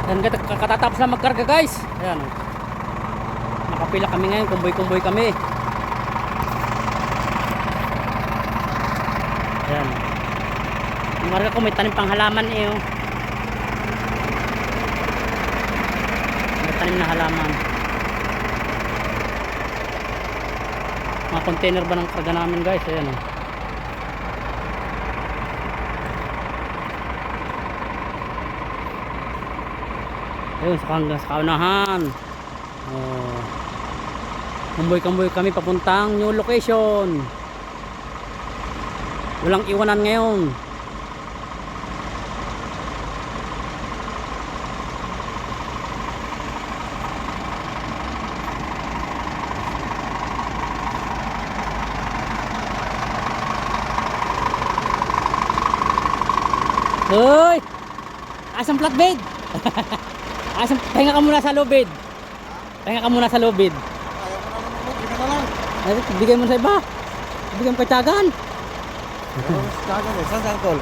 Yan, katatapos na magkarga guys. Ayan, oh. Nakapila kami ngayon, kumboy-kumboy kami. Ayan. Yung karga ko may tanim pang halaman eh, oh. May tanim na halaman. Mga container ba ng karga namin guys? Ayan, oh. Ayun, sa kaunahan. Oh. Kumboy-kumboy kami papuntang new location. Walang iwanan ngayon. Hoy! Asang flatbed? Asang, pahinga ka muna sa lobid. Pahinga ka muna sa lobid. Ayaw ko na naman, bigyan na lang. Ay, bigay mo sa iba. Bigyan mo kay Tiyagan. Tiyagan eh, saan saan tol?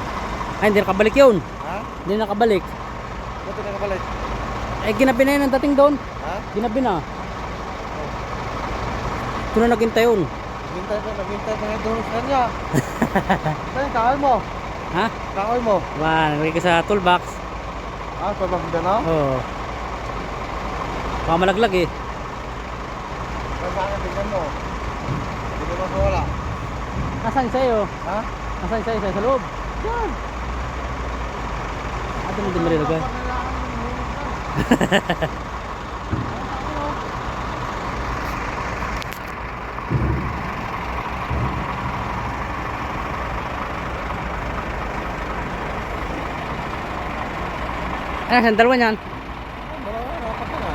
Ay, hindi nakabalik yun. Ha? Hindi nakabalik. Buti na kapalit. Eh, ginabi na yun ang dating doon. Ha? Ginabi na. Ito na naghintay yun. Naghintay pa nga doon sa kanya. Saan, kahoy mo? Ha? Kahoy mo? Wah, nagay ka sa toolbox. Ah, pabagda na? Oo. Baka malaglag eh. Saan saan, tingnan mo. Hindi naman ko wala. Nasaan sa'yo? Ha? Nasaan sa'yo? Sa loob? Yan. Ito mo din marilagay. Ano, sa dalawa niyan? Rapat na.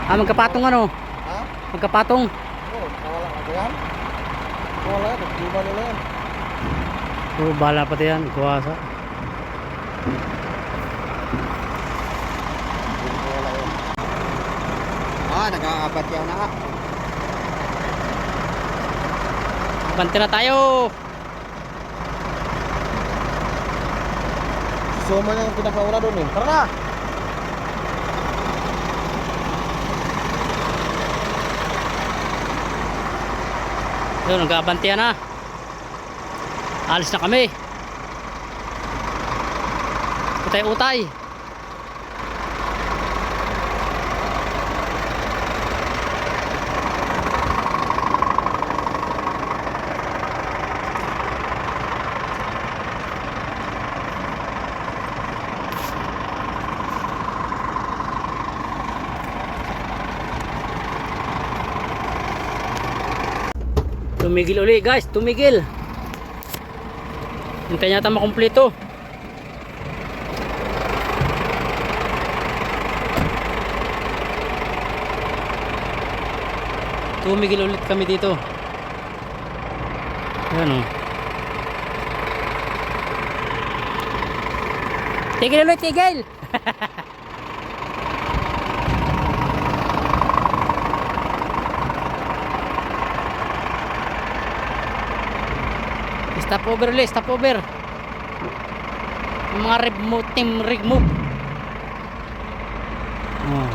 Ah, magkapatong ano? Ha? Magkapatong. Oo, nawala ka ba yan? Wala yan, nagdiba nila yan. Puro bala pati yan, kuwasa. Wala yan. Ah, nag-aabat yan na nga. Bante na tayo. Suma niya yung pinakauna doon eh. Tara na! Yun, nag-aabantiyan na. Alis na kami. Utay-utay. Tumigil uli guys, tumigil. Hintay yata makumpleto. Tumigil ulit kami dito. Ayan o. Tigil ulit, tigil. Stop over ulit, stop over. Yung mga rig move, team rig move. Oh.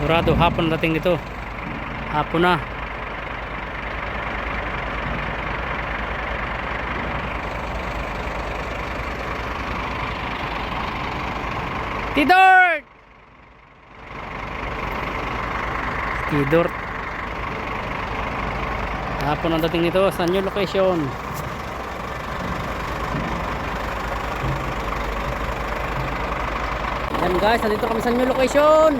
Sigurado hapon dating dito. Hapon na. Tidort! Tidort. Hapon ang dating nito sa new location. Yan guys, nandito kami sa new location.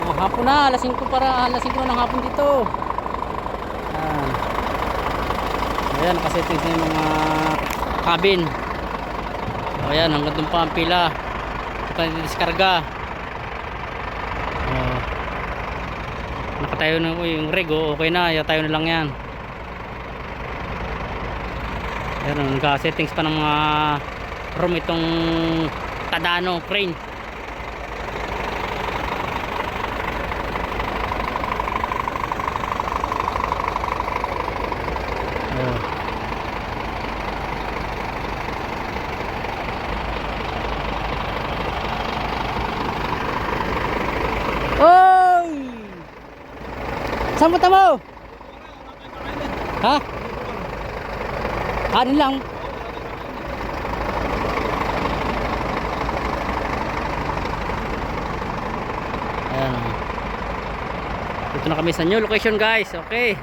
Oh, hapon na, alas 5 na ng hapon dito. Ayan. Ayan, nakasettings na yung mga cabin. Ayan, hanggang doon pa ang pila. Tayo diskarga. Nakatayo na yung rig, okay na, tayo na lang yan. Ayan, nagka-settings pa ng mga room itong Tadano crane. Saan punta mo? Ha? Kanin lang. Ayan. Dito na kami sa new location guys. Okay.